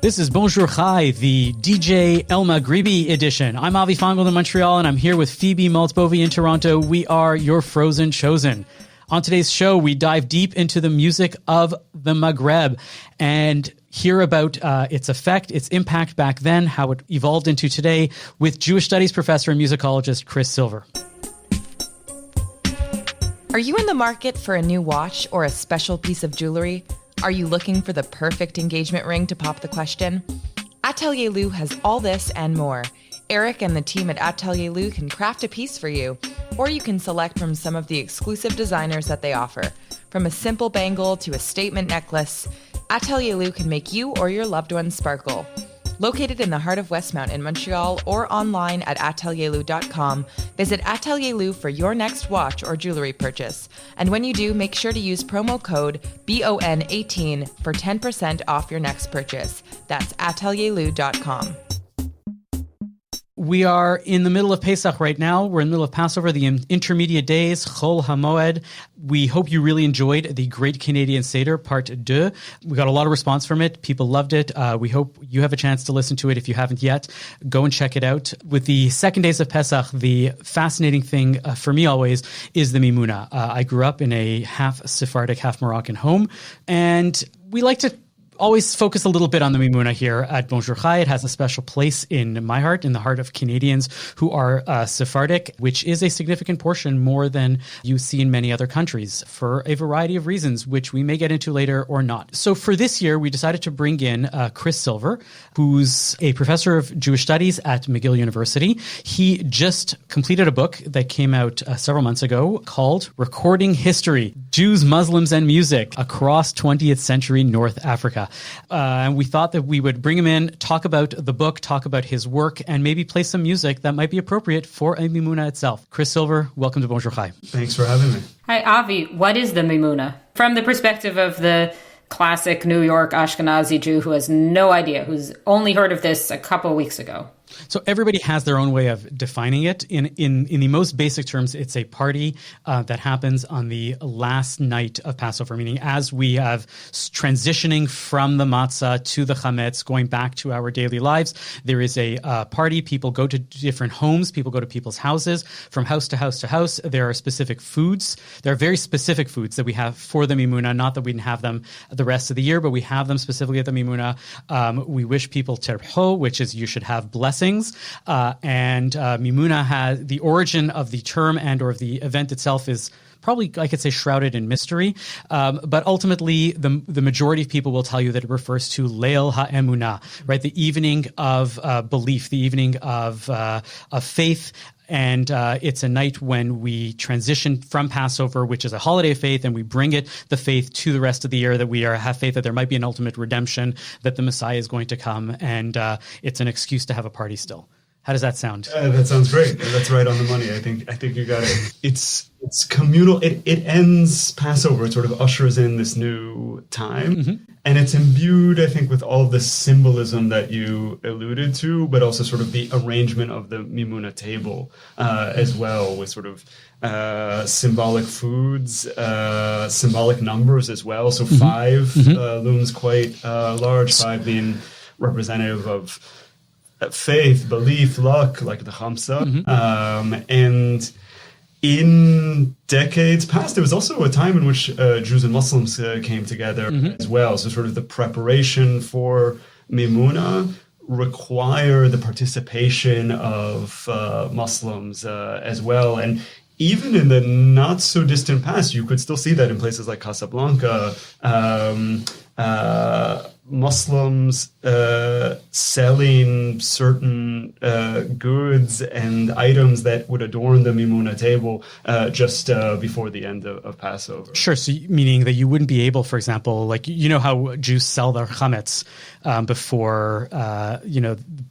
This is Bonjour Chai, the DJ Elmaghribi edition. I'm Avi Fongold in Montreal, and I'm here with Phoebe Maltzbovy in Toronto. We are your Frozen Chosen. On today's show, we dive deep into the music of the Maghreb and hear about its effect, its impact back then, how it evolved into today, with Jewish Studies professor and musicologist Chris Silver. Are you in the market for a new watch or a special piece of jewelry? Are you looking for the perfect engagement ring to pop the question? Atelier Lou has all this and more. Eric and the team at Atelier Lou can craft a piece for you, or you can select from some of the exclusive designers that they offer. From a simple bangle to a statement necklace, Atelier Lou can make you or your loved ones sparkle. Located in the heart of Westmount in Montreal or online at atelierlou.com, visit Atelier Lou for your next watch or jewelry purchase. And when you do, make sure to use promo code BON18 for 10% off your next purchase. That's atelierlou.com. We are in the middle of Pesach right now. We're in the middle of Passover, the intermediate days, Chol HaMoed. We hope you really enjoyed the Great Canadian Seder, Part 2. We got a lot of response from it. People loved it. We hope you have a chance to listen to it. If you haven't yet, go and check it out. With the second days of Pesach, the fascinating thing for me always is the Mimuna. I grew up in a half Sephardic, half Moroccan home, and we like to always focus a little bit on the Mimuna here at Bonjour Chai. It has a special place in my heart, in the heart of Canadians who are Sephardic, which is a significant portion, more than you see in many other countries, for a variety of reasons, which we may get into later or not. So for this year, we decided to bring in Chris Silver, who's a professor of Jewish Studies at McGill University. He just completed a book that came out several months ago called Recording History, Jews, Muslims, and Music Across 20th Century North Africa. And we thought that we would bring him in, talk about the book, talk about his work, and maybe play some music that might be appropriate for a Mimuna itself. Chris Silver, welcome to Bonjour Chai. Thanks for having me. Hi, Avi. What is the Mimuna? From the perspective of the classic New York Ashkenazi Jew who has no idea, who's only heard of this a couple of weeks ago. So everybody has their own way of defining it. In the most basic terms, it's a party that happens on the last night of Passover, meaning as we have transitioning from the matzah to the chametz, going back to our daily lives, there is a party. People go to different homes. People go to people's houses, from house to house to house. There are specific foods. There are very specific foods that we have for the Mimuna, not that we didn't have them the rest of the year, but we have them specifically at the Mimuna. We wish people terho, which is you should have blessings. And Mimuna has the origin of the term and or of the event itself is probably, I could say, shrouded in mystery. But ultimately, the majority of people will tell you that it refers to Leil HaEmunah, right? The evening of belief, the evening of faith. And it's a night when we transition from Passover, which is a holiday of faith, and we bring the faith to the rest of the year, that we have faith that there might be an ultimate redemption, that the Messiah is going to come, and it's an excuse to have a party still. How does that sound? That sounds great. That's right on the money. I think you got it. It's communal. It ends Passover. It sort of ushers in this new time. Mm-hmm. And it's imbued, I think, with all the symbolism that you alluded to, but also sort of the arrangement of the Mimuna table as well, with sort of symbolic foods, symbolic numbers as well. So 5 looms quite large, 5 being representative of faith, belief, luck, like the Chamsa. And in decades past, there was also a time in which Jews and Muslims came together as well. So sort of the preparation for Mimuna require the participation of Muslims as well. And even in the not so distant past, you could still see that in places like Casablanca, Muslims selling certain goods and items that would adorn the Mimuna table just before the end of Passover. Sure. So meaning that you wouldn't be able, for example, like, you know how Jews sell their chametz before,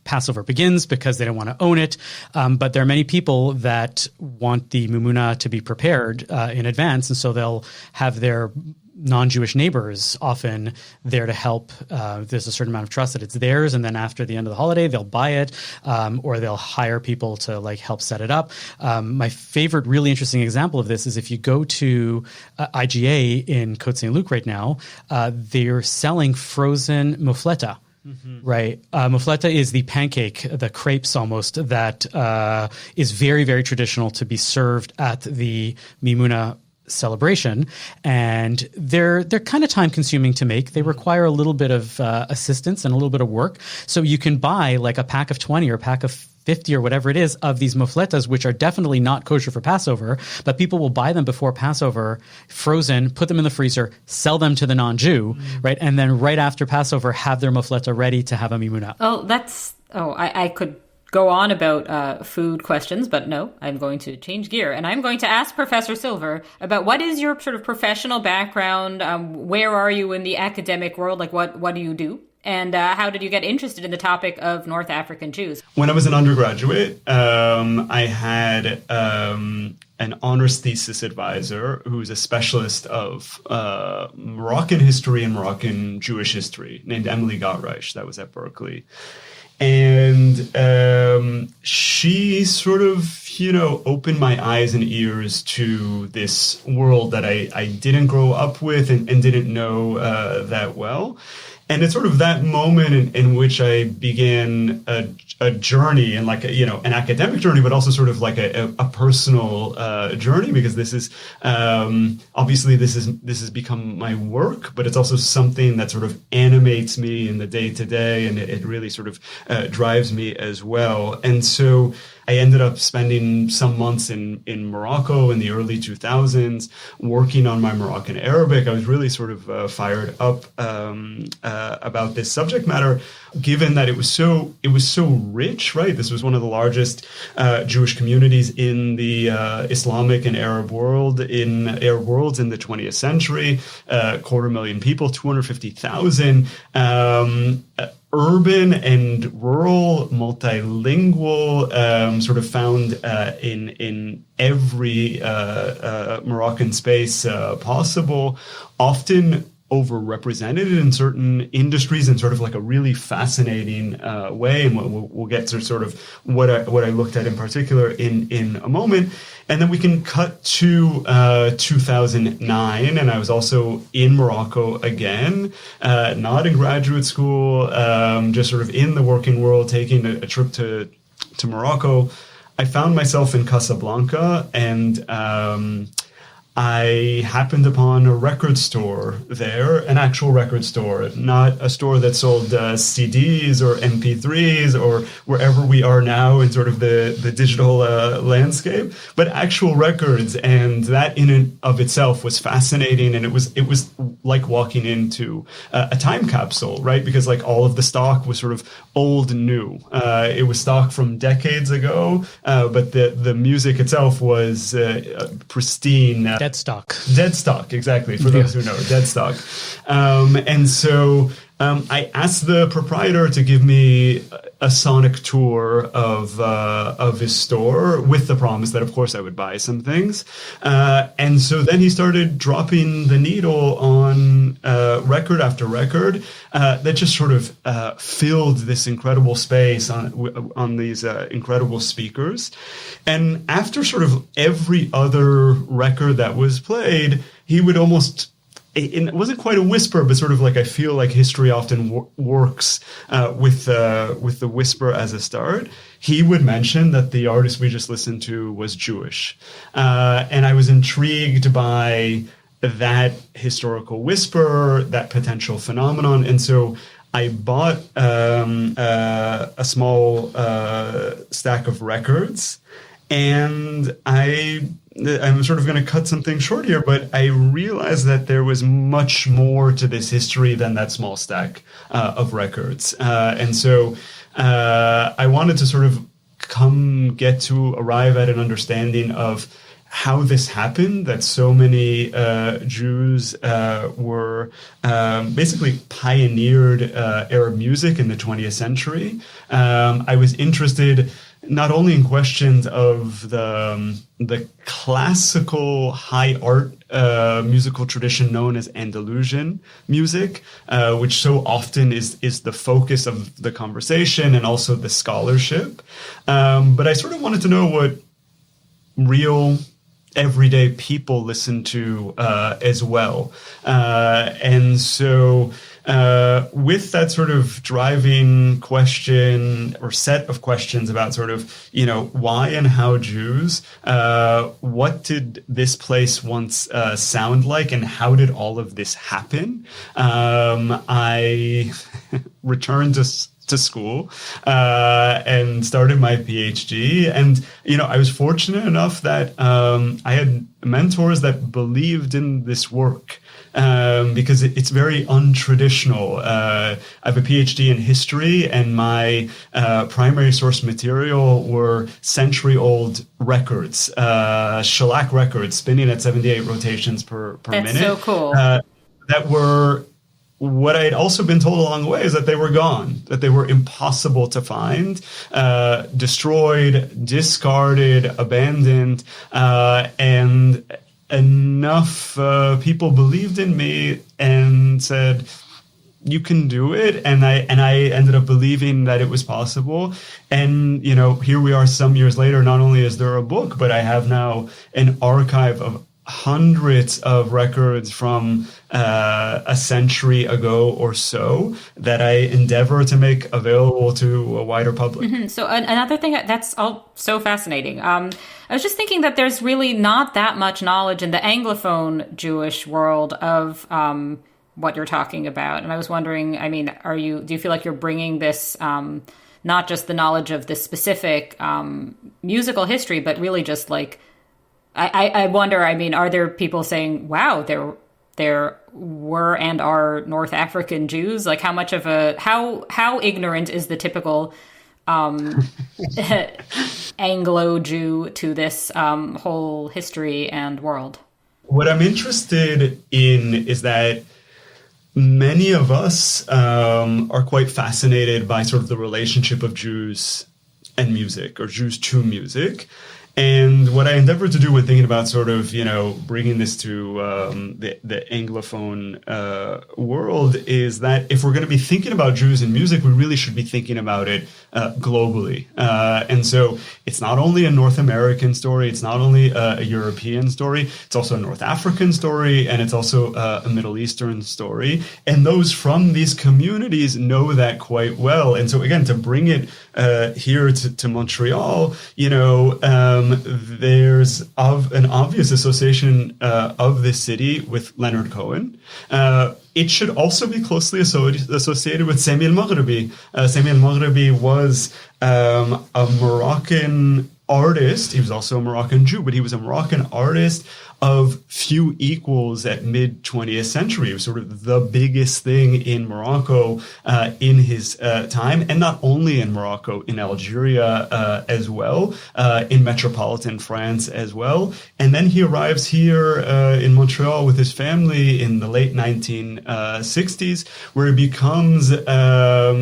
Passover begins because they don't want to own it. But there are many people that want the Mimuna to be prepared in advance. And so they'll have their non-Jewish neighbors often there to help. There's a certain amount of trust that it's theirs, and then after the end of the holiday, they'll buy it, or they'll hire people to help set it up. My favorite, really interesting example of this is if you go to IGA in Côte Saint-Luc right now, they're selling frozen mofleta. Right. Mufleta is the pancake, the crepes almost, that is very, very traditional to be served at the Mimuna celebration. And they're kind of time consuming to make. They require a little bit of assistance and a little bit of work. So you can buy like a pack of 20 or a pack of 50 or whatever it is of these mufletas, which are definitely not kosher for Passover, but people will buy them before Passover, frozen, put them in the freezer, sell them to the non-Jew, right? And then right after Passover, have their mufleta ready to have a mimuna. I could go on about food questions, but no, I'm going to change gear. And I'm going to ask Professor Silver about what is your sort of professional background? Where are you in the academic world? Like what do you do? And how did you get interested in the topic of North African Jews? When I was an undergraduate, I had an honors thesis advisor who's a specialist of Moroccan history and Moroccan Jewish history, named Emily Gottreich. That was at Berkeley. And she sort of, opened my eyes and ears to this world that I didn't grow up with and didn't know that well. And it's sort of that moment in which I began a journey, and like an academic journey, but also sort of like a personal journey, because this is obviously this has become my work, but it's also something that sort of animates me in the day to day, and it really sort of drives me as well. And so I ended up spending some months in Morocco in the early 2000s, working on my Moroccan Arabic. I was really sort of fired up about this subject matter, given that it was so rich, right? This was one of the largest Jewish communities in the Islamic and Arab worlds in the 20th century. 250,000 people, 250,000. Urban and rural, multilingual, sort of found in every Moroccan space possible, often overrepresented in certain industries in sort of like a really fascinating way, and we'll get to sort of what I looked at in particular in a moment. And then we can cut to 2009, and I was also in Morocco again, not in graduate school, just sort of in the working world, taking a trip to Morocco. I found myself in Casablanca, and I happened upon a record store there, an actual record store, not a store that sold CDs or MP3s or wherever we are now in sort of the digital landscape, but actual records. And that in and of itself was fascinating. And it was like walking into a time capsule, right? Because like all of the stock was sort of old and new. It was stock from decades ago, but the music itself was pristine. Dead stock, exactly. For those who know, dead stock. And so I asked the proprietor to give me a sonic tour of his store, with the promise that, of course, I would buy some things. And so then he started dropping the needle on record after record that just sort of filled this incredible space on these incredible speakers. And after sort of every other record that was played, he would almost... It wasn't quite a whisper, but sort of like, I feel like history often works with the whisper as a start. He would mention that the artist we just listened to was Jewish. And I was intrigued by that historical whisper, that potential phenomenon. And so I bought a small stack of records, and I'm sort of going to cut something short here, but I realized that there was much more to this history than that small stack of records. And so I wanted to sort of arrive at an understanding of how this happened, that so many Jews were basically pioneered Arab music in the 20th century. I was interested not only in questions of the classical high art musical tradition known as Andalusian music, which so often is the focus of the conversation and also the scholarship. But I sort of wanted to know what real everyday people listen to as well. And so with that sort of driving question or set of questions about sort of, why and how Jews, what did this place once sound like, and how did all of this happen? I returned to school and started my PhD. And, I was fortunate enough that I had mentors that believed in this work. Because it's very untraditional. I have a PhD in history, and my primary source material were century-old records, shellac records, spinning at 78 rotations per minute. That's so cool. That were... What I had also been told along the way is that they were gone, that they were impossible to find, destroyed, discarded, abandoned, and enough people believed in me and said, you can do it. And I ended up believing that it was possible. And, here we are some years later. Not only is there a book, but I have now an archive of hundreds of records from a century ago or so that I endeavor to make available to a wider public. Mm-hmm. So another thing that's all so fascinating. I was just thinking that there's really not that much knowledge in the Anglophone Jewish world of what you're talking about. And I was wondering, do you feel like you're bringing this, not just the knowledge of this specific musical history, but really just like, I wonder, are there people saying, wow, there were and are North African Jews? Like, how much of how ignorant is the typical Anglo Jew to this whole history and world? What I'm interested in is that many of us are quite fascinated by sort of the relationship of Jews and music, or Jews to music. And what I endeavored to do when thinking about sort of, bringing this to the Anglophone world is that if we're going to be thinking about Jews in music, we really should be thinking about it globally. And so it's not only a North American story, it's not only a European story, it's also a North African story, and it's also a Middle Eastern story. And those from these communities know that quite well. And so again, to bring it here to Montreal, there's an obvious association of this city with Leonard Cohen. It should also be closely associated with Sami Elmaghribi. Sami Elmaghribi was a Moroccan artist. He was also a Moroccan Jew, but he was a Moroccan artist of few equals at mid-20th century. It was sort of the biggest thing in Morocco in his time, and not only in Morocco, in Algeria as well, in metropolitan France as well. And then he arrives here in Montreal with his family in the late 1960s, where he becomes,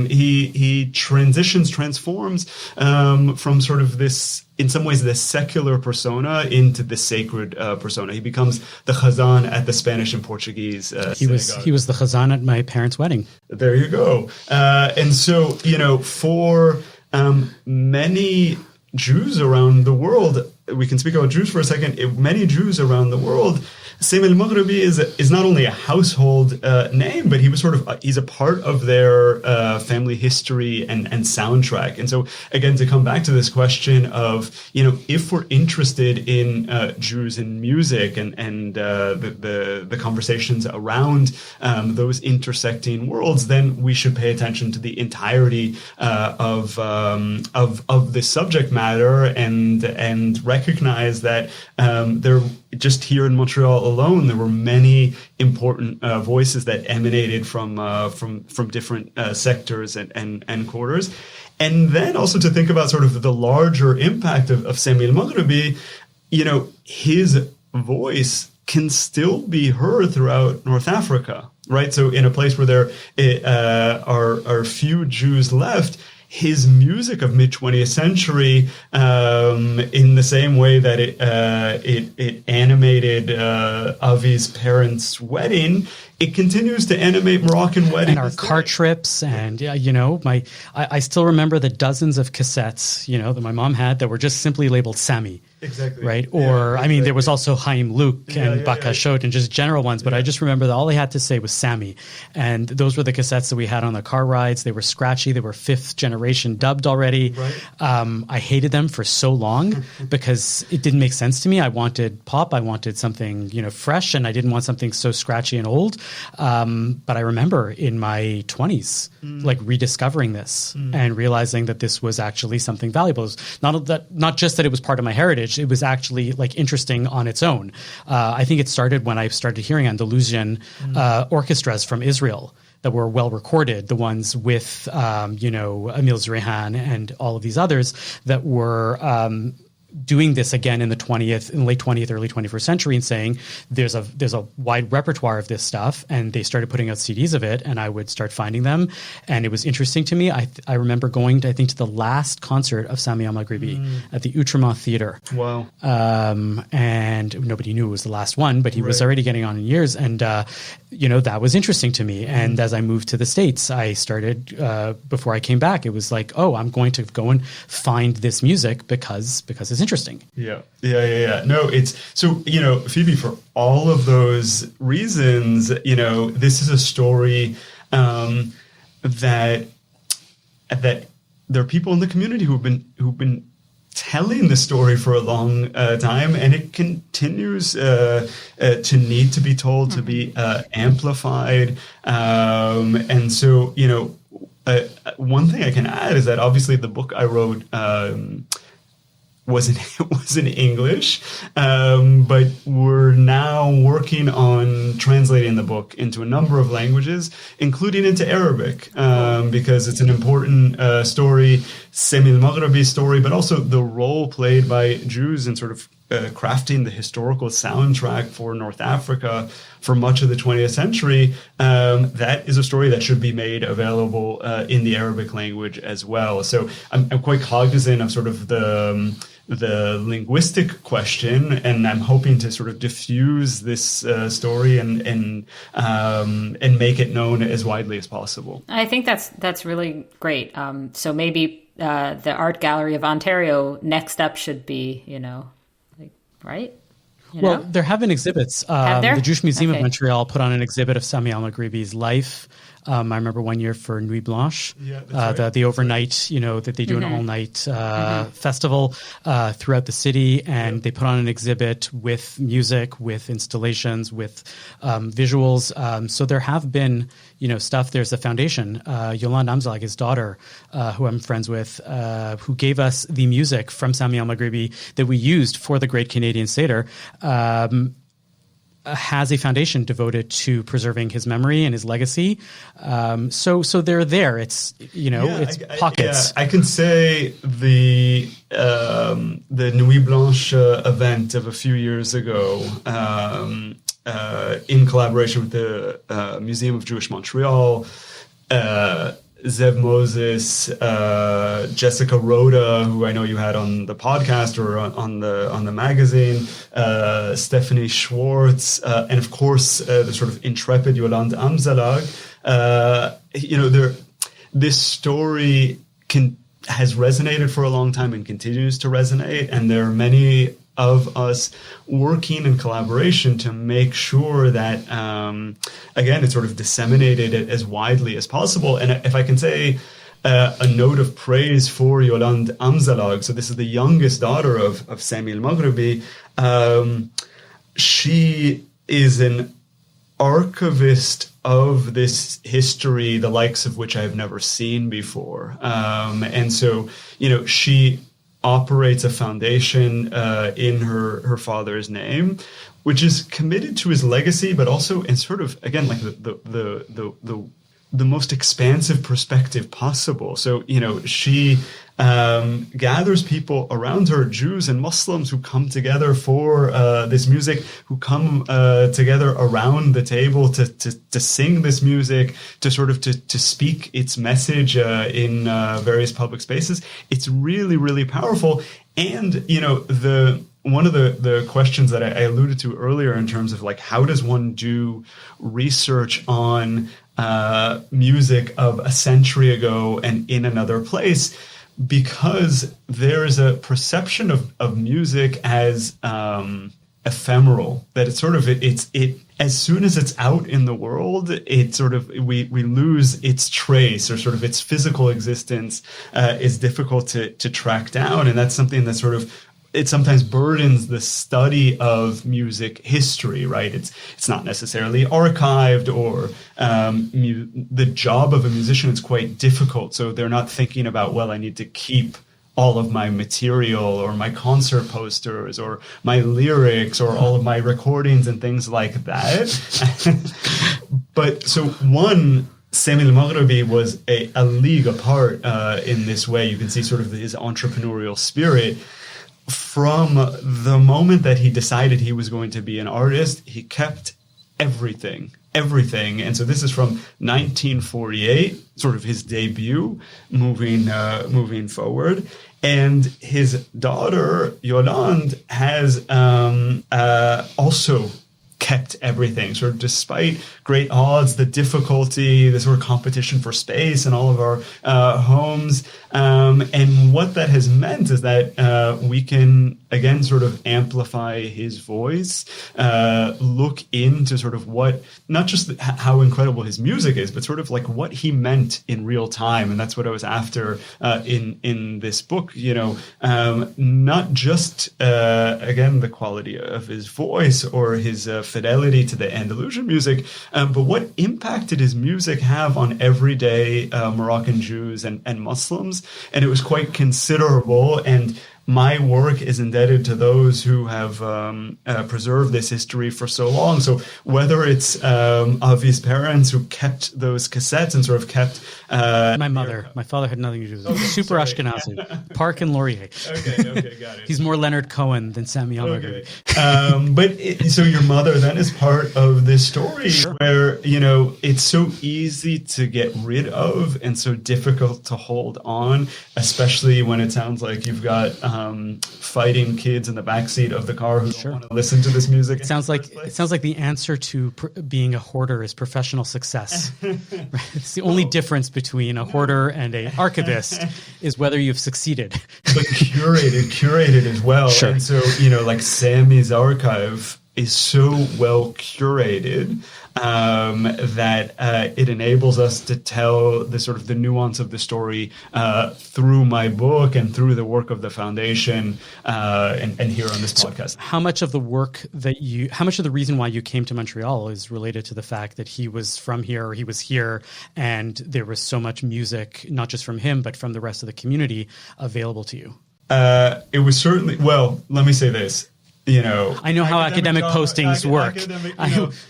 he transforms from sort of this, in some ways, the secular persona into the sacred persona. He becomes the Chazan at the Spanish and Portuguese synagogue. He was the Chazan at my parents' wedding. There you go. And so, for many Jews around the world, we can speak about Jews for a second. Many Jews around the world, Sami Elmaghribi is not only a household name, but he was he's a part of their family history and soundtrack. And so, again, to come back to this question of, if we're interested in Jews and music and the conversations around those intersecting worlds, then we should pay attention to the entirety of this subject matter and recognize that there, just here in Montreal alone, there were many important voices that emanated from different sectors and quarters. And then also to think about sort of the larger impact of Sami Elmaghribi, his voice can still be heard throughout North Africa, right? So in a place where there are few Jews left, his music of mid-20th century, in the same way that it animated Avi's parents' wedding, it continues to animate Moroccan weddings. And our car trips, and I still remember the dozens of cassettes, that my mom had that were just simply labeled Sami. Exactly. right? Or, I mean, there was also Chaim Luke and yeah, Bakashot and just general ones, but I just remember that all they had to say was Sammy. And those were the cassettes that we had on the car rides. They were scratchy. They were fifth generation dubbed already. Right. I hated them for so long because it didn't make sense to me. I wanted pop. I wanted something, fresh, and I didn't want something so scratchy and old. But I remember in my 20s, like rediscovering this and realizing that this was actually something valuable. Not just that it was part of my heritage, it was actually like interesting on its own. I think it started when I started hearing Andalusian orchestras from Israel that were well recorded, the ones with, Emil Zrehan and all of these others that were doing this again in the late 20th, early 21st century, and saying there's a wide repertoire of this stuff, and they started putting out CDs of it, and I would start finding them, and it was interesting to me. I remember going to the last concert of Sami Elmaghribi at the Outremont Theater. Wow. And nobody knew it was the last one, but he was already getting on in years, and that was interesting to me. And as I moved to the States, I started before I came back, it was like, oh, I'm going to go and find this music because it's interesting. Yeah. No, it's so, Phoebe, for all of those reasons, this is a story that there are people in the community who've been telling the story for a long time, and it continues to need to be told, to be amplified. And so, one thing I can add is that obviously the book I wrote was in English, but we're now working on translating the book into a number of languages, including into Arabic, because it's an important story, Sami Elmaghribi story, but also the role played by Jews in sort of crafting the historical soundtrack for North Africa for much of the 20th century. That is a story that should be made available in the Arabic language as well. So I'm quite cognizant of sort of the linguistic question, and I'm hoping to sort of diffuse this story and make it known as widely as possible. I think that's really great. So maybe the Art Gallery of Ontario next up should be, right? There have been exhibits. The Jewish Museum of Montreal put on an exhibit of Sami Elmaghribi's life. I remember one year for Nuit Blanche, the overnight, that they do an all-night festival throughout the city, and they put on an exhibit with music, with installations, with visuals. So there have been, stuff. There's a foundation, Yolande Amzalag, his daughter, who I'm friends with, who gave us the music from Sami Elmaghribi that we used for the Great Canadian Seder. Has a foundation devoted to preserving his memory and his legacy. So they're there. It's, it's pockets. I can say the Nuit Blanche event of a few years ago, in collaboration with the Museum of Jewish Montreal, Zev Moses, Jessica Rhoda, who I know you had on the podcast or on the magazine, Stephanie Schwartz, and of course the sort of intrepid Yolande Amzalag. This story has resonated for a long time and continues to resonate, and there are many of us working in collaboration to make sure that, again, it's sort of disseminated as widely as possible. And if I can say a note of praise for Yolande Amzalag, so this is the youngest daughter of Sami Elmaghribi, she is an archivist of this history, the likes of which I've never seen before. And so, she operates a foundation in her father's name, which is committed to his legacy, but also in sort of, again, like the most expansive perspective possible. So, she gathers people around her, Jews and Muslims, who come together for this music, who come together around the table to sing this music, to sort of to speak its message in various public spaces. It's really, really powerful. And, one of the questions that I alluded to earlier in terms of like, how does one do research on music of a century ago and in another place? because there is a perception of music as ephemeral, that it's sort of it as soon as it's out in the world, it sort of we lose its trace, or sort of its physical existence is difficult to track down, and that's something that sort of it sometimes burdens the study of music history, right? It's not necessarily archived, or the job of a musician is quite difficult. So they're not thinking about, well, I need to keep all of my material, or my concert posters, or my lyrics, or all of my recordings and things like that. But so one, Sami Elmaghribi was a league apart in this way. You can see sort of his entrepreneurial spirit. From the moment that he decided he was going to be an artist, he kept everything. And so this is from 1948, sort of his debut, moving forward. And his daughter, Yolande, has also kept everything, sort of despite great odds, the difficulty, the sort of competition for space in all of our homes. And what that has meant is that we can, again, sort of amplify his voice, look into sort of what, not just how incredible his music is, but sort of like what he meant in real time. And that's what I was after in this book, not just, again, the quality of his voice or his fidelity to the Andalusian music, but what impact did his music have on everyday Moroccan Jews and Muslims? And it was quite considerable. And my work is indebted to those who have preserved this history for so long. So whether it's Avi's parents who kept those cassettes and sort of kept... my mother. My father had nothing to do with it. Okay, Super sorry. Ashkenazi. Park and Laurier. Okay, got it. He's more Leonard Cohen than Sami Elmaghribi. Okay. So your mother then is part of this story, Sure. where, it's so easy to get rid of and so difficult to hold on, especially when it sounds like you've got fighting kids in the backseat of the car who don't want to listen to this music. It sounds like the answer to being a hoarder is professional success. Right? It's the only difference between a hoarder and an archivist is whether you've succeeded. But curated as well. Sure. And so, like Sammy's archive is so well curated that it enables us to tell the sort of the nuance of the story through my book and through the work of the foundation and here on this podcast. How much of the reason why you came to Montreal is related to the fact that he was from here, or he was here, and there was so much music, not just from him, but from the rest of the community available to you? It was certainly, well, let me say this. I know how academic postings work.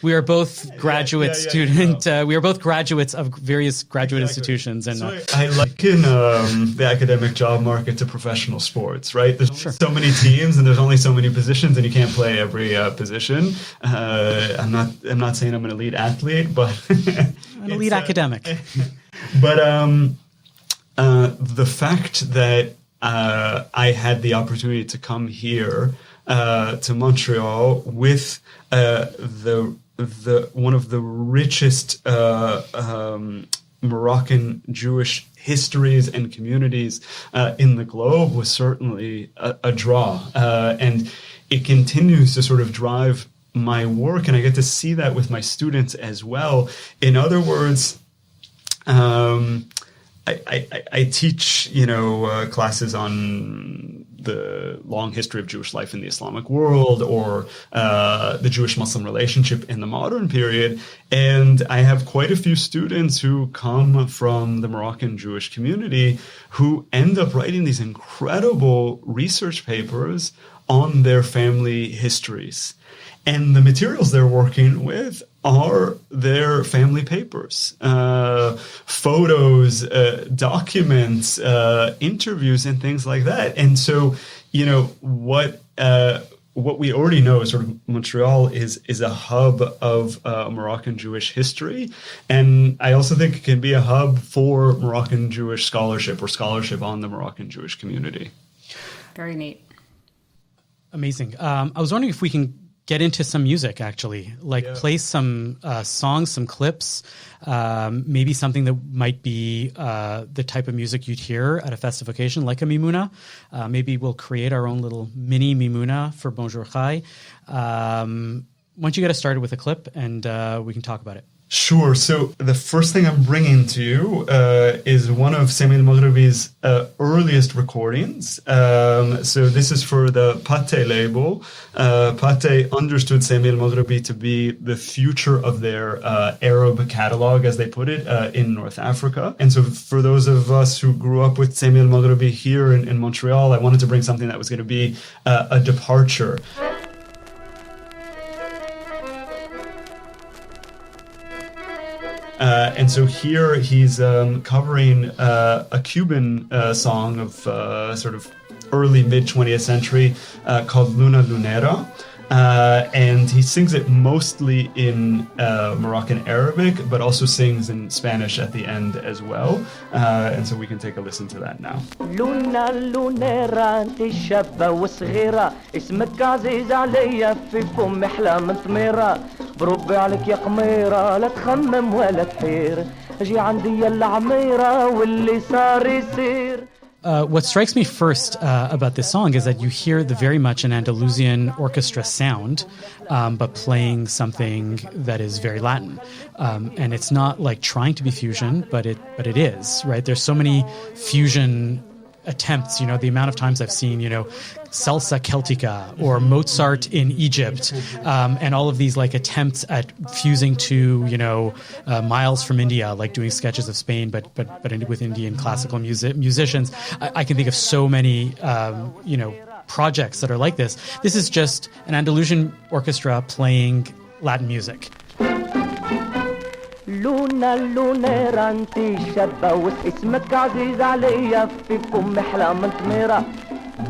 We are both graduate student. We are both graduates of various graduate institutions, and I liken the academic job market to professional sports. Right? There's so many teams, and there's only so many positions, and you can't play every position. I'm not saying I'm an elite athlete, but an elite academic. But the fact that I had the opportunity to come here. To Montreal with the one of the richest Moroccan Jewish histories and communities in the globe was certainly a draw, and it continues to sort of drive my work, and I get to see that with my students as well. In other words, I teach, classes on the long history of Jewish life in the Islamic world, or the Jewish-Muslim relationship in the modern period. And I have quite a few students who come from the Moroccan Jewish community who end up writing these incredible research papers on their family histories. And the materials they're working with are their family papers, photos, documents, interviews, and things like that. And so, what we already know is sort of Montreal is a hub of Moroccan Jewish history. And I also think it can be a hub for Moroccan Jewish scholarship, or scholarship on the Moroccan Jewish community. Very neat. Amazing. I was wondering if we can get into some music, actually. Like play some songs, some clips, maybe something that might be the type of music you'd hear at a festive occasion, like a mimuna. Maybe we'll create our own little mini mimuna for Bonjour Chai. Why don't you get us started with a clip, and we can talk about it. Sure. So the first thing I'm bringing to you is one of Sami Elmaghribi's earliest recordings. So this is for the Pate label. Pate understood Sami Elmaghribi to be the future of their Arab catalog, as they put it, in North Africa. And so for those of us who grew up with Sami Elmaghribi here in Montreal, I wanted to bring something that was going to be a departure. And so here he's covering a Cuban song of sort of early mid-20th century called Luna Lunera. And he sings it mostly in Moroccan Arabic, but also sings in Spanish at the end as well. And so we can take a listen to that now. لونا لونيرا انت شابة وصغيرة اسمك عزيز عليا في فم احلى من ثميرة بربي عليك يا قميرة لا تخمم ولا تحير اجي عندي العميرة واللي صار يصير. What strikes me first about this song is that you hear the very much an Andalusian orchestra sound, but playing something that is very Latin. And it's not like trying to be fusion, but it is, right? There's so many fusion attempts, the amount of times I've seen, Salsa Celtica or Mozart in Egypt, and all of these like attempts at fusing to, Miles from India, like doing sketches of Spain, but with Indian classical musicians. I can think of so many, projects that are like this. This is just an Andalusian orchestra playing Latin music. لونا لونيرا انتي شابة واسمك عزيز عليا في فم احلى من ثميرة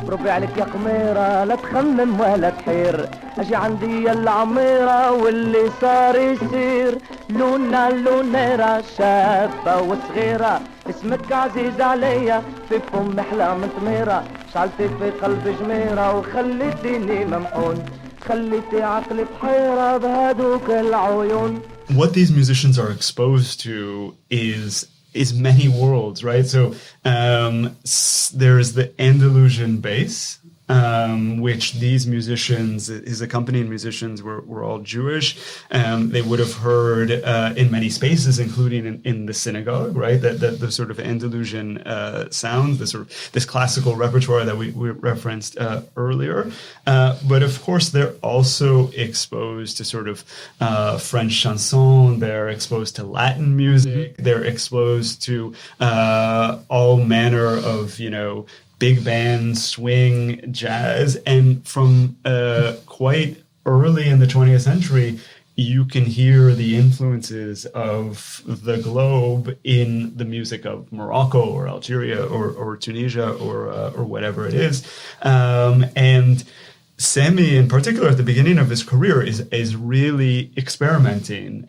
بربي عليك يا قميرة لا تخمم ولا تحير اجي عندي العميرة واللي صار يصير لونا لونيرا شابة وصغيرة اسمك عزيز عليا في فم احلى من ثميرة شعلتي في قلبي جميرة وخليتيني ممحون خليتي عقلي بحيرة بهدوك العيون. What these musicians are exposed to is many worlds, right? So there's the Andalusian bass, which these musicians, his accompanying musicians, were all Jewish. They would have heard in many spaces, including in the synagogue, right? That the sort of Andalusian sound, this classical repertoire that we referenced earlier. But of course, they're also exposed to sort of French chanson. They're exposed to Latin music. They're exposed to all manner of, big band, swing, jazz, and from quite early in the 20th century, you can hear the influences of the globe in the music of Morocco or Algeria or Tunisia or whatever it is. And Sami, in particular, at the beginning of his career, is really experimenting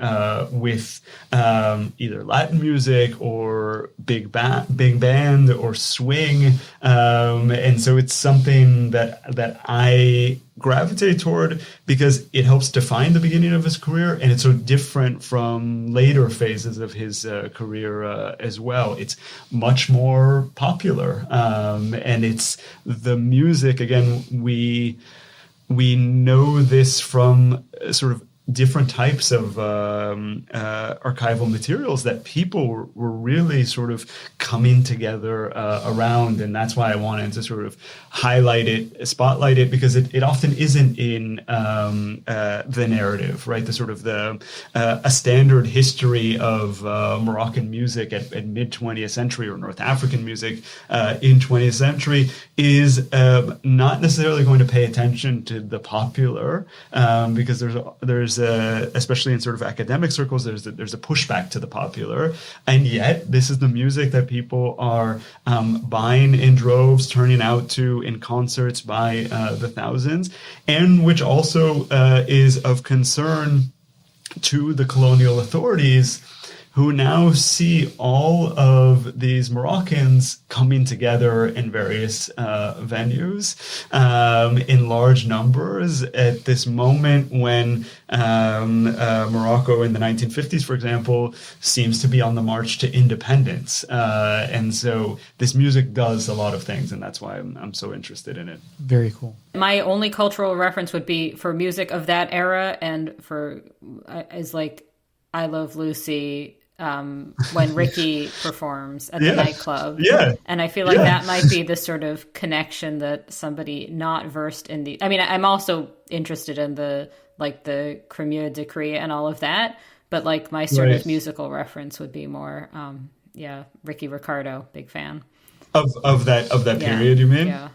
with either Latin music or big band or swing, and so it's something that I gravitate toward because it helps define the beginning of his career, and it's so different from later phases of his career as well. It's much more popular, and it's the music. Again, we know this from sort of different types of archival materials that people were really sort of coming together around, and that's why I wanted to sort of highlight it, spotlight it, because it often isn't in the narrative, right? The sort of a standard history of Moroccan music at mid 20th century or North African music in 20th century is not necessarily going to pay attention to the popular, because there's especially in sort of academic circles, there's a pushback to the popular, and yet this is the music that people are buying in droves, turning out to in concerts by the thousands, and which also is of concern to the colonial authorities, who now see all of these Moroccans coming together in various venues in large numbers at this moment when Morocco in the 1950s, for example, seems to be on the march to independence. And so this music does a lot of things, and that's why I'm so interested in it. Very cool. My only cultural reference would be for music of that era, and for is like I Love Lucy when Ricky performs at the nightclub. Yeah. And I feel like that might be the sort of connection that somebody not versed in the... I mean, I'm also interested in the Cremieux Decree and all of that, but like my sort of musical reference would be more, Ricky Ricardo, big fan. Of that period, you mean? Yeah.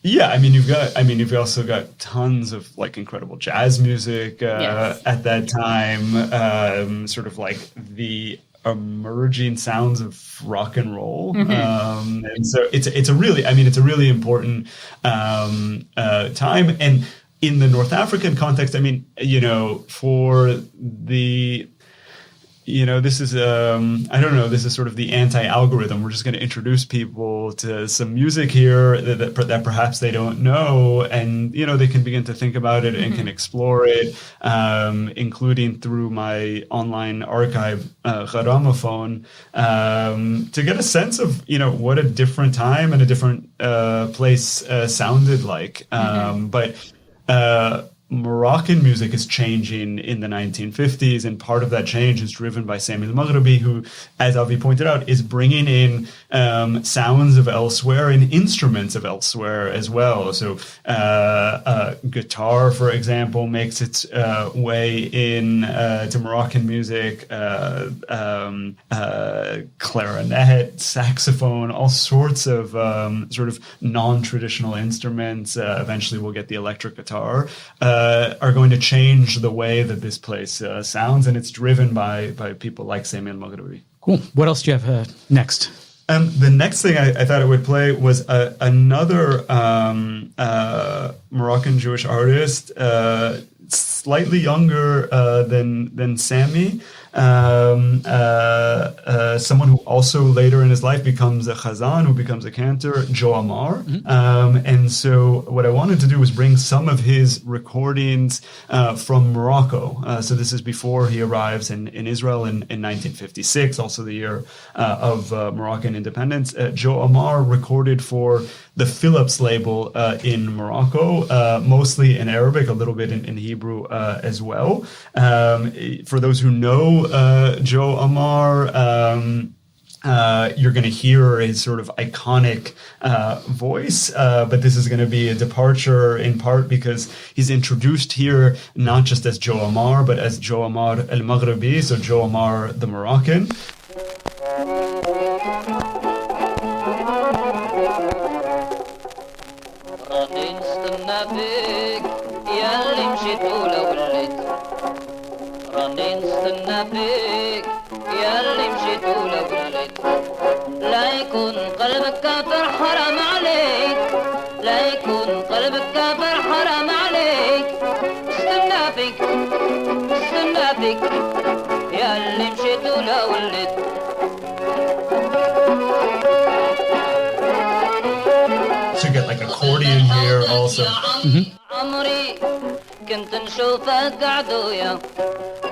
Yeah, I mean, you've also got tons of like incredible jazz music at that time, sort of like the emerging sounds of rock and roll. And so it's a really important time. And in the North African context, I mean, for the... this is, this is sort of the anti-algorithm. We're just going to introduce people to some music here that perhaps they don't know. And, they can begin to think about it and can explore it, including through my online archive, Gharamophone, to get a sense of, what a different time and a different place sounded like. But Moroccan music is changing in the 1950s, and part of that change is driven by Sami Elmaghribi, who, as Avi pointed out, is bringing in sounds of elsewhere and instruments of elsewhere as well. So guitar, for example, makes its way in to Moroccan music, clarinet, saxophone, all sorts of sort of non-traditional instruments. Eventually we'll get the electric guitar. Are going to change the way that this place sounds, and it's driven by people like Sami Elmaghribi. Cool. What else do you have next? The next thing I thought I would play was another Moroccan Jewish artist, slightly younger than Sami. Someone who also later in his life becomes a chazan, who becomes a cantor, Joe Amar. And so what I wanted to do was bring some of his recordings from Morocco. So this is before he arrives in Israel in 1956, also the year of Moroccan independence. Joe Amar recorded for the Philips label in Morocco, mostly in Arabic, a little bit in Hebrew as well. For those who know Joe Amar, you're going to hear his sort of iconic voice, but this is going to be a departure in part because he's introduced here not just as Joe Amar, but as Joe Amar Elmaghribi, so Joe Amar the Moroccan. لا يكون قلبك كافر حرام عليك لا يكون قلبك كافر حرام عليك استنى فيك يا اللي مشيت ولا وليت So you get like accordion here also. عمري كنت نشوفك عدويا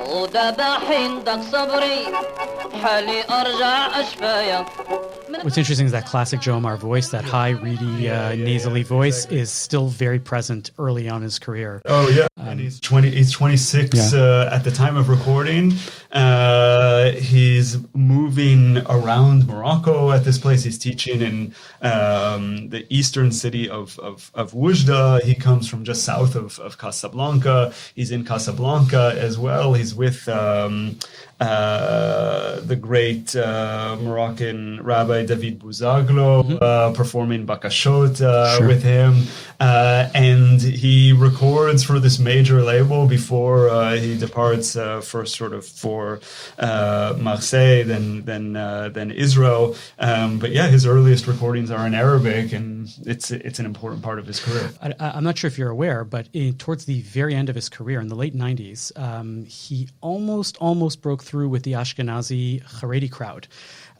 ودابا حين داك صبري حالي ارجع اشفايا. What's interesting is that classic Joe Amar voice, that high, reedy, nasally voice, is still very present early on in his career. Oh yeah, and he's 26 at the time of recording. He's moving around Morocco at this place. He's teaching in the eastern city of Oujda. He comes from just south of Casablanca. He's in Casablanca as well. He's with the great Moroccan Rabbi David Bouzaglo, performing Bakashot with him. And he records for this major label before he departs first sort of for Marseille, then Israel. But yeah, his earliest recordings are in Arabic, and it's an important part of his career. I'm not sure if you're aware, but towards the very end of his career, in the late 90s, he almost broke through with the Ashkenazi Haredi crowd.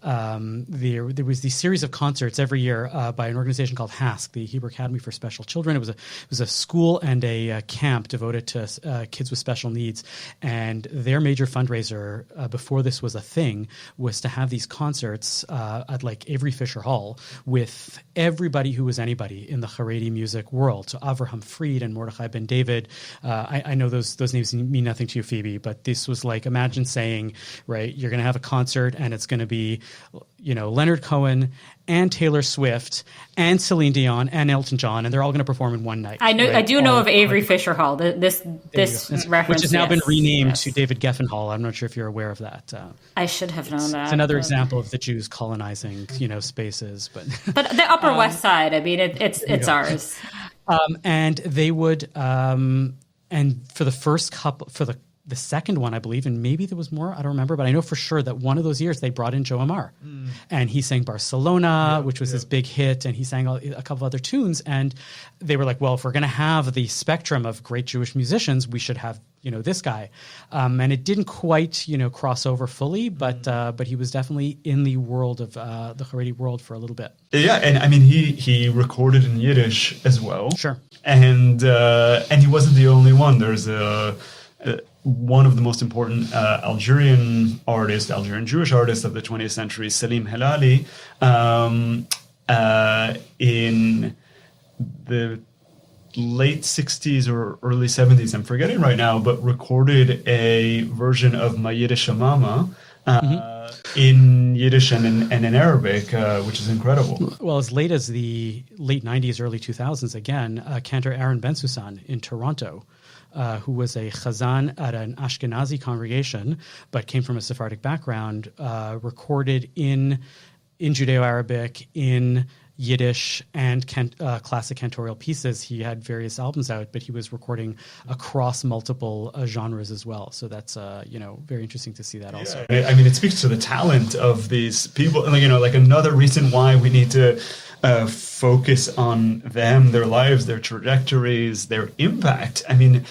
There was these series of concerts every year by an organization called HASC, the Hebrew Academy for Special Children. It was a school and a camp devoted to kids with special needs. And their major fundraiser before this was a thing was to have these concerts at like Avery Fisher Hall with everybody who was anybody in the Haredi music world. So Avraham Fried and Mordechai Ben David. I know those names mean nothing to you, Phoebe, but this was like, imagine saying, right, you're going to have a concert and it's going to be, Leonard Cohen and Taylor Swift and Celine Dion and Elton John, and they're all going to perform in one night. I know. Right? I do know of Avery Fisher Hall. This reference, which has now been renamed to David Geffen Hall. I'm not sure if you're aware of that. I should have known that. It's another example of the Jews colonizing, spaces. But the Upper West Side. I mean, it's ours. And they would, and for the first couple, for the second one, I believe, and maybe there was more, I don't remember, but I know for sure that one of those years they brought in Joe Amar. And he sang Barcelona, which was his big hit, and he sang a couple other tunes. And they were like, well, if we're going to have the spectrum of great Jewish musicians, we should have, this guy. And it didn't quite, cross over fully, but he was definitely in the world of the Haredi world for a little bit. Yeah, and I mean, he recorded in Yiddish as well. Sure. And he wasn't the only one. There's one of the most important Algerian Jewish artists of the 20th century, Salim Helali, in the late 60s or early 70s, I'm forgetting right now, but recorded a version of My Yiddish Mama in Yiddish and in Arabic, which is incredible. Well, as late as the late 90s, early 2000s, again, cantor Aaron Ben-Susan in Toronto, who was a chazan at an Ashkenazi congregation, but came from a Sephardic background, recorded in Judeo-Arabic, in Yiddish, and classic cantorial pieces. He had various albums out, but he was recording across multiple genres as well. So that's very interesting to see that also. I mean, it speaks to the talent of these people. And like another reason why we need to focus on them, their lives, their trajectories, their impact. I mean,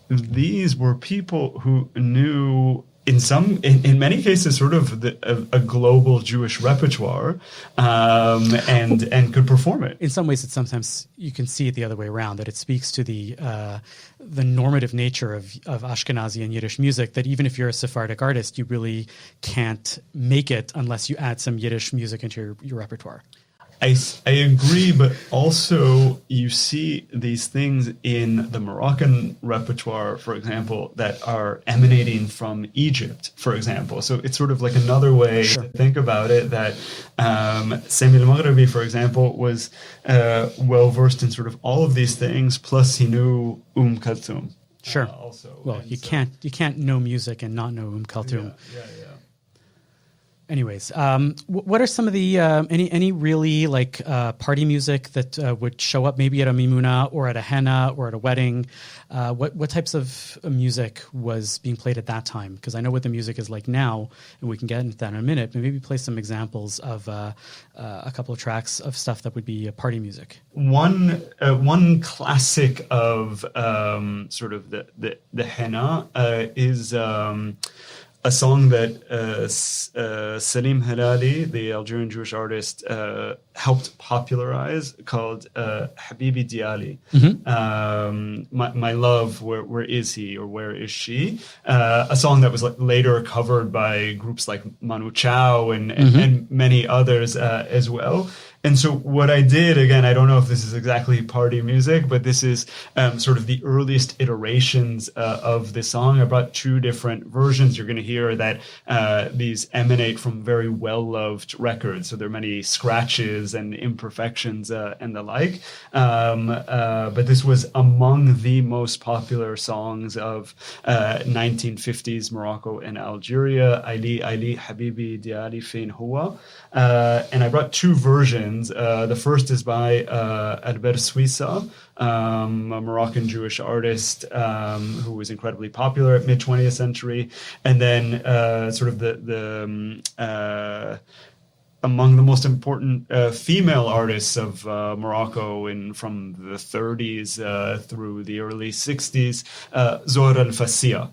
these were people who knew, in many cases, sort of a global Jewish repertoire, and could perform it. In some ways, it's sometimes you can see it the other way around, that it speaks to the normative nature of Ashkenazi and Yiddish music, that even if you're a Sephardic artist, you really can't make it unless you add some Yiddish music into your repertoire. I agree, but also you see these things in the Moroccan repertoire, for example, that are emanating from Egypt, for example. So it's sort of like another way to think about it, that Sami Elmaghribi, for example, was well-versed in sort of all of these things, plus he knew Kulthum. Sure. Also. Well, you can't know music and not know Kulthum. Yeah. Anyways, what are some of the any really like party music that would show up maybe at a mimuna or at a henna or at a wedding? What types of music was being played at that time? Because I know what the music is like now, and we can get into that in a minute. But maybe play some examples of a couple of tracks of stuff that would be party music. One classic of sort of the henna is a song that Salim Helali, the Algerian Jewish artist, helped popularize, called Habibi Diali. My love, where is he or where is she? A song that was later covered by groups like Manu Chao and many others as well. And so what I did, again, I don't know if this is exactly party music, but this is sort of the earliest iterations of this song. I brought two different versions. You're going to hear that these emanate from very well-loved records. So there are many scratches and imperfections and the like. But this was among the most popular songs of 1950s Morocco and Algeria. Ali Habibi Diali Fin Huwa. And I brought two versions. versions. The first is by Albert Suissa, a Moroccan Jewish artist who was incredibly popular at mid-20th century. And then sort of the among the most important female artists of Morocco from the 30s through the early 60s, Zohra al-Fassia.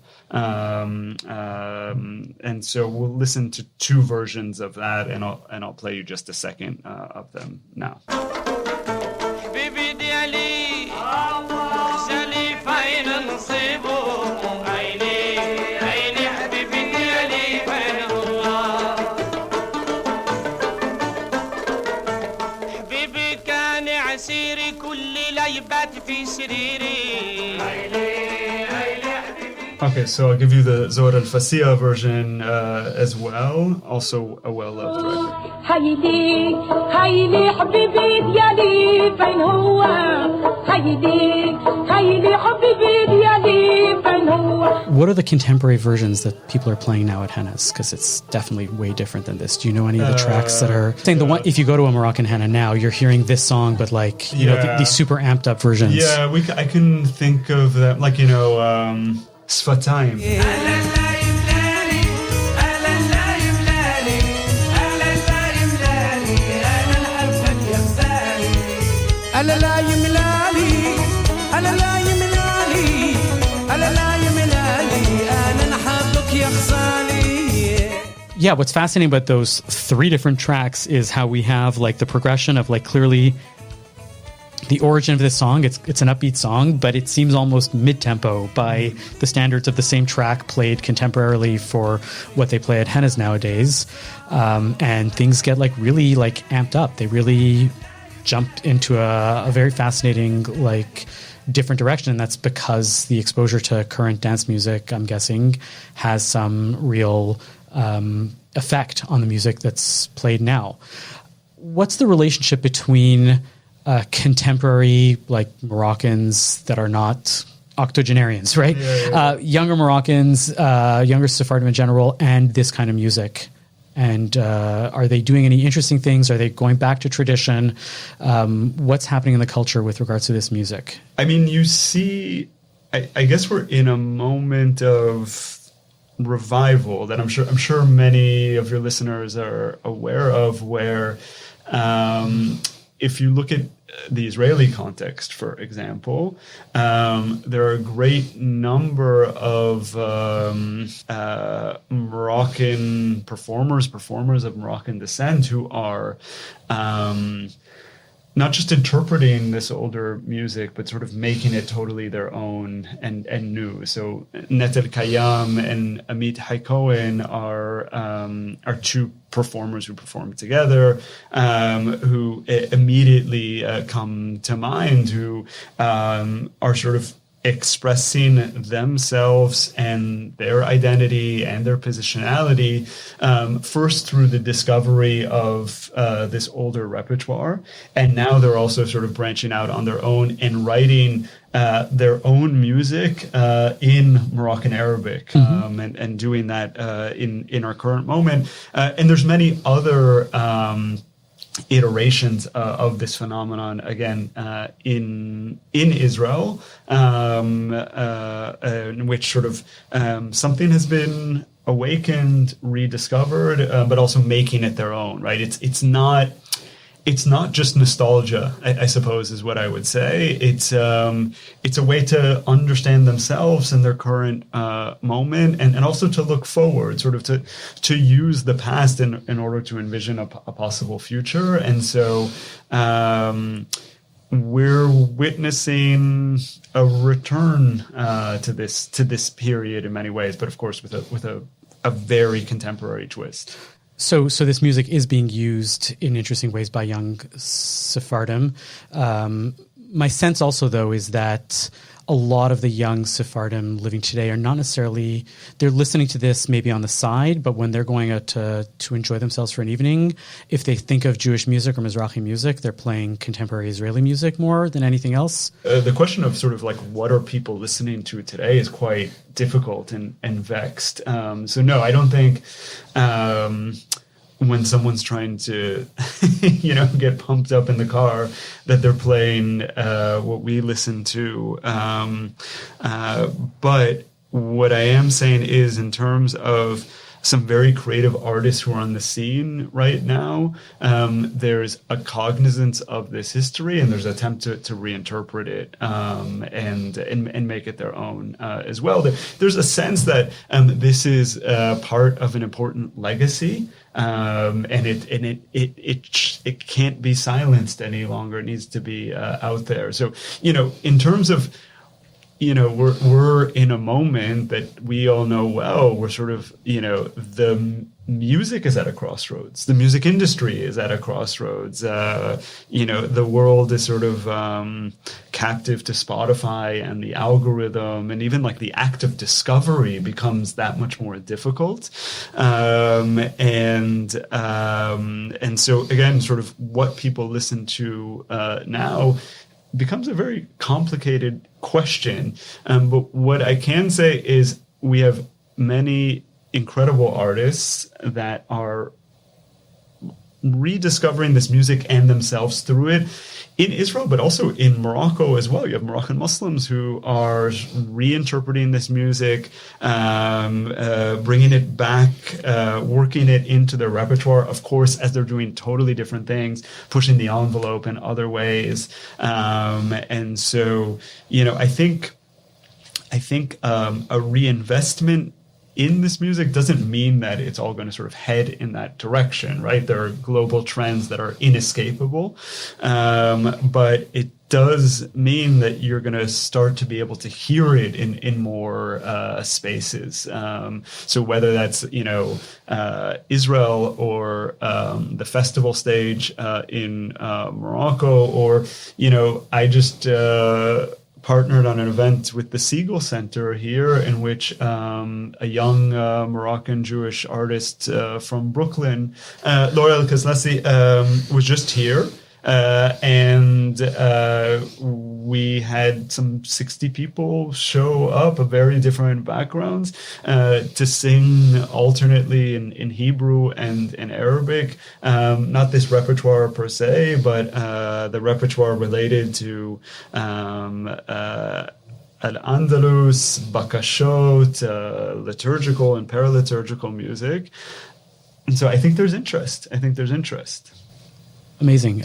And so we'll listen to two versions of that, and I'll play you just a second of them now. Okay, so I'll give you the Zohra al-Fassia version as well, also a well-loved record. What are the contemporary versions that people are playing now at Hennas? Because it's definitely way different than this. Do you know any of the tracks that are saying the one? If you go to a Moroccan Henna now, you're hearing this song, but like you know these super amped up versions. Yeah, I can think of that, like Sfatayim. Yeah, what's fascinating about those three different tracks is how we have like the progression of like clearly the origin of this song. It's an upbeat song, but it seems almost mid-tempo by the standards of the same track played contemporarily for what they play at Hennas nowadays. And things get like really like amped up. They really jumped into a very fascinating like different direction, and that's because the exposure to current dance music, I'm guessing, has some real effect on the music that's played now. What's the relationship between contemporary like Moroccans that are not octogenarians, right? Younger Moroccans, younger Sephardim in general, and this kind of music? And are they doing any interesting things? Are they going back to tradition? What's happening in the culture with regards to this music? I mean, you see, I guess we're in a moment of revival that I'm sure many of your listeners are aware of, where if you look at the Israeli context, for example, there are a great number of Moroccan performers of Moroccan descent who are not just interpreting this older music, but sort of making it totally their own and new. So Netel Kayam and Amit Haikohen are two performers who perform together, who immediately come to mind, who are sort of expressing themselves and their identity and their positionality first through the discovery of this older repertoire, and now they're also sort of branching out on their own and writing their own music in Moroccan Arabic, and doing that in our current moment. And there's many other iterations of this phenomenon, again, in Israel, in which sort of something has been awakened, rediscovered, but also making it their own, right? It's not just nostalgia, I suppose, is what I would say. It's a way to understand themselves and their current moment, and also to look forward, sort of to use the past in order to envision a possible future. And so we're witnessing a return to this period in many ways, but of course with a very contemporary twist. So this music is being used in interesting ways by young Sephardim. My sense also, though, is that a lot of the young Sephardim living today are not necessarily, they're listening to this maybe on the side, but when they're going out to enjoy themselves for an evening, if they think of Jewish music or Mizrahi music, they're playing contemporary Israeli music more than anything else. The question of sort of like what are people listening to today is quite difficult and vexed. So no, I don't think when someone's trying to, get pumped up in the car, that they're playing what we listen to. But what I am saying is, in terms of some very creative artists who are on the scene right now, there's a cognizance of this history, and there's an attempt to reinterpret it and make it their own as well. There's a sense that this is part of an important legacy, and it can't be silenced any longer. It needs to be out there. So, in terms of, we're in a moment that we all know well. We're sort of, the music is at a crossroads. The music industry is at a crossroads. The world is sort of captive to Spotify and the algorithm, and even like the act of discovery becomes that much more difficult. And so again, sort of what people listen to now becomes a very complicated question. But what I can say is we have many incredible artists that are rediscovering this music and themselves through it in Israel, but also in Morocco as well. You have Moroccan Muslims who are reinterpreting this music, bringing it back, working it into their repertoire, of course, as they're doing totally different things, pushing the envelope in other ways. And so, I think a reinvestment in this music doesn't mean that it's all going to sort of head in that direction, right? There are global trends that are inescapable, but it does mean that you're going to start to be able to hear it in more spaces. So whether that's Israel or the festival stage in Morocco, or I just partnered on an event with the Siegel Center here, in which a young Moroccan Jewish artist from Brooklyn, Laura El Kazlassi, was just here. And we had some 60 people show up of very different backgrounds to sing alternately in Hebrew and in Arabic. Not this repertoire per se, but the repertoire related to Al-Andalus, Bakashot, liturgical and paraliturgical music. And so I think there's interest. Amazing.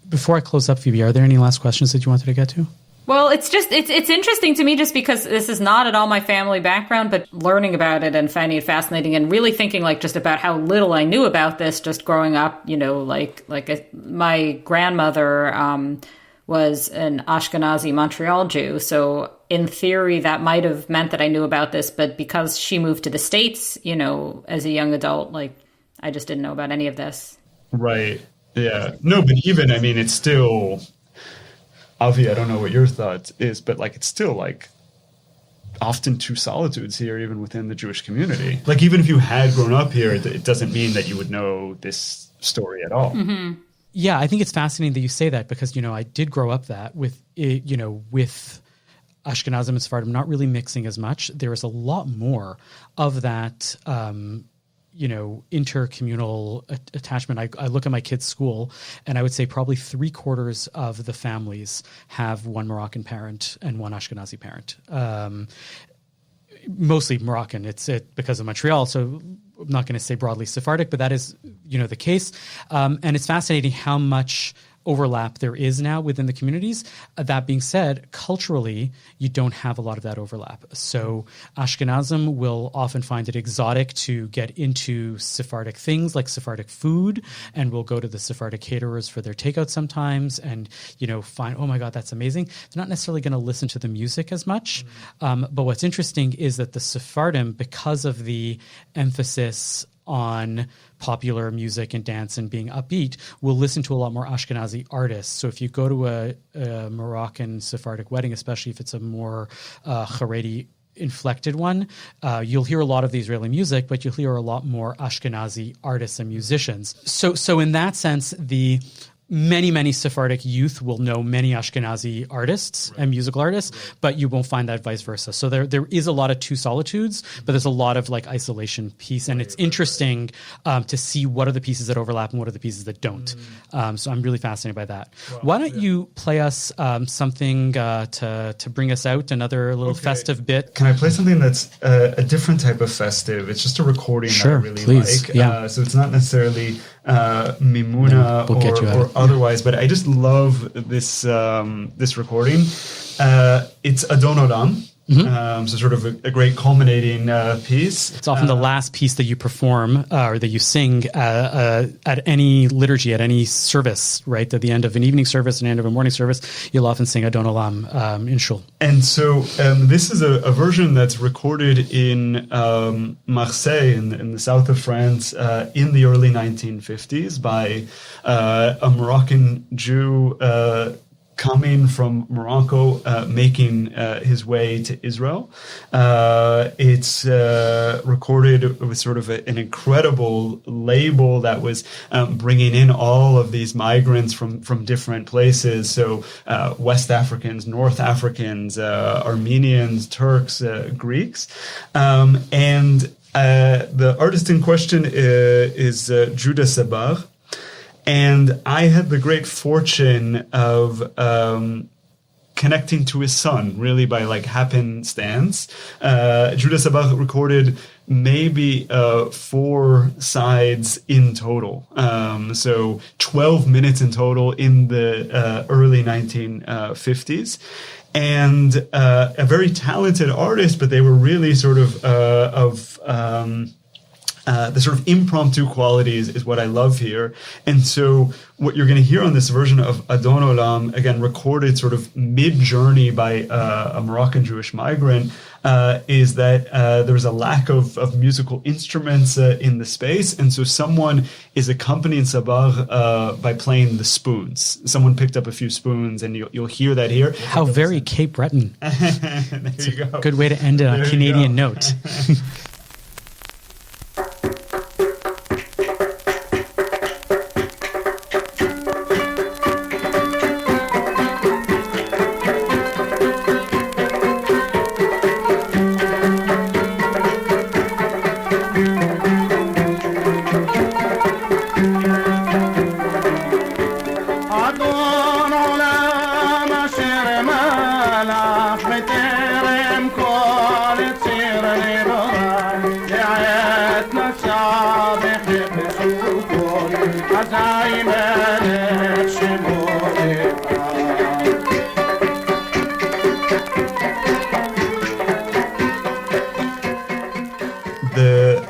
Before I close up, Phoebe, are there any last questions that you wanted to get to? Well, it's interesting to me just because this is not at all my family background, but learning about it and finding it fascinating and really thinking just about how little I knew about this just growing up, my grandmother was an Ashkenazi Montreal Jew. So in theory, that might have meant that I knew about this, but because she moved to the States, as a young adult, I just didn't know about any of this. Right. Yeah. No, but even, it's still, Avi, I don't know what your thought is, but it's still often two solitudes here, even within the Jewish community. Even if you had grown up here, it doesn't mean that you would know this story at all. Mm-hmm. Yeah, I think it's fascinating that you say that because, I did grow up with Ashkenazim and Sephardim not really mixing as much. There is a lot more of that intercommunal attachment. I look at my kids' school, and I would say probably 3/4 of the families have one Moroccan parent and one Ashkenazi parent. Mostly Moroccan. It's because of Montreal, so I'm not going to say broadly Sephardic, but that is the case. And it's fascinating how much overlap there is now within the communities. That being said, culturally, you don't have a lot of that overlap. So Ashkenazim will often find it exotic to get into Sephardic things like Sephardic food, and will go to the Sephardic caterers for their takeout sometimes and, find, oh my God, that's amazing. They're not necessarily going to listen to the music as much. But what's interesting is that the Sephardim, because of the emphasis on popular music and dance and being upbeat, will listen to a lot more Ashkenazi artists. So if you go to a Moroccan Sephardic wedding, especially if it's a more Haredi inflected one, you'll hear a lot of the Israeli music, but you'll hear a lot more Ashkenazi artists and musicians. So in that sense, the many Sephardic youth will know many Ashkenazi artists and musical artists, but you won't find that vice versa. So there is a lot of two solitudes, but there's a lot of like isolation piece, and it's interesting to see what are the pieces that overlap and what are the pieces that don't. So I'm really fascinated by that. Why don't you play us something to bring us out, another little festive bit? Can I play something that's a different type of festive? It's just a recording that I really please. like. Yeah. So it's not necessarily Mimuna we'll get you or otherwise, but I just love this this recording. It's Adon Olam. So sort of a great culminating piece. It's often the last piece that you perform or that you sing at any liturgy, at any service, right? At the end of an evening service and the end of a morning service, you'll often sing Adon Olam in Shul. And so this is a version that's recorded in Marseille in the south of France in the early 1950s by a Moroccan Jew coming from Morocco, making his way to Israel. It's recorded with sort of an incredible label that was bringing in all of these migrants from different places. So West Africans, North Africans, Armenians, Turks, Greeks. And the artist in question is Judah Sabah. And I had the great fortune of connecting to his son, really by like happenstance. Judah Sabah recorded maybe 4 sides in total. So 12 minutes in total in the early 1950s. And a very talented artist, but they were really sort of the sort of impromptu qualities is what I love here. And so what you're going to hear on this version of Adon Olam, again, recorded sort of mid-journey by a Moroccan Jewish migrant, is that there's a lack of musical instruments in the space. And so someone is accompanying Sabah by playing the spoons. Someone picked up a few spoons, and you'll hear that here. How very Cape Breton. There you go. Good way to end it on a Canadian note. The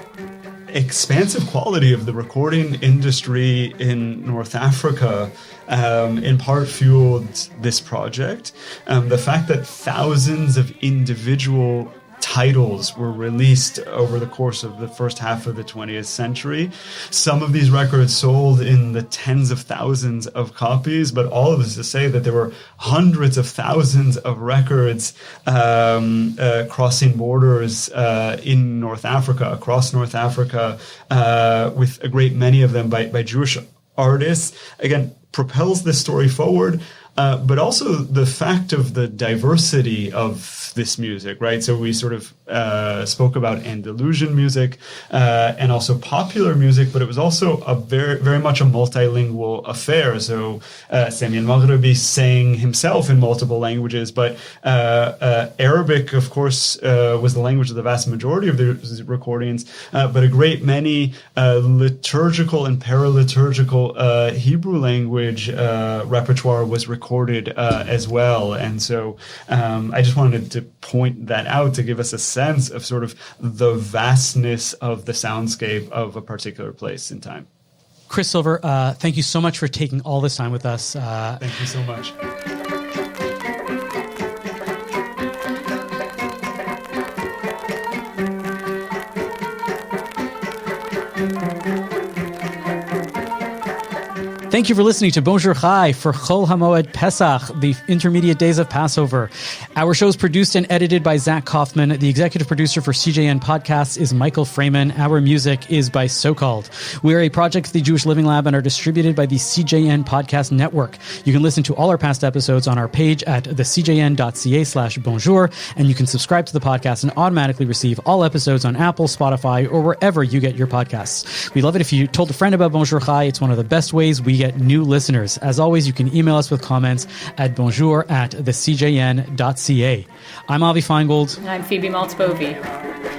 expansive quality of the recording industry in North Africa in part fueled this project. The fact that thousands of individual titles were released over the course of the first half of the 20th century. Some of these records sold in the tens of thousands of copies, but all of this to say that there were hundreds of thousands of records crossing borders in North Africa, across North Africa, with a great many of them by Jewish artists. Again, propels this story forward. But also the fact of the diversity of this music, right? So we sort of spoke about Andalusian music and also popular music, but it was also a very much a multilingual affair. So Sami Elmaghribi sang himself in multiple languages, but Arabic, of course, was the language of the vast majority of the recordings, but a great many liturgical and paraliturgical Hebrew language repertoire was recorded as well. And so I just wanted to point that out to give us a sense of sort of the vastness of the soundscape of a particular place in time. Chris Silver, thank you so much for taking all this time with us. Thank you so much. Thank you for listening to Bonjour Chai for Chol HaMoed Pesach, the intermediate days of Passover. Our show is produced and edited by Zach Kaufman. The executive producer for CJN Podcasts is Michael Freeman. Our music is by So-Called. We are a project of the Jewish Living Lab and are distributed by the CJN Podcast Network. You can listen to all our past episodes on our page at thecjn.ca/bonjour, and you can subscribe to the podcast and automatically receive all episodes on Apple, Spotify, or wherever you get your podcasts. We love it if you told a friend about Bonjour Chai. It's one of the best ways we get new listeners. As always, you can email us with comments at bonjour@thecjn.ca. I'm Avi Feingold. I'm Phoebe Maltz-Bovey.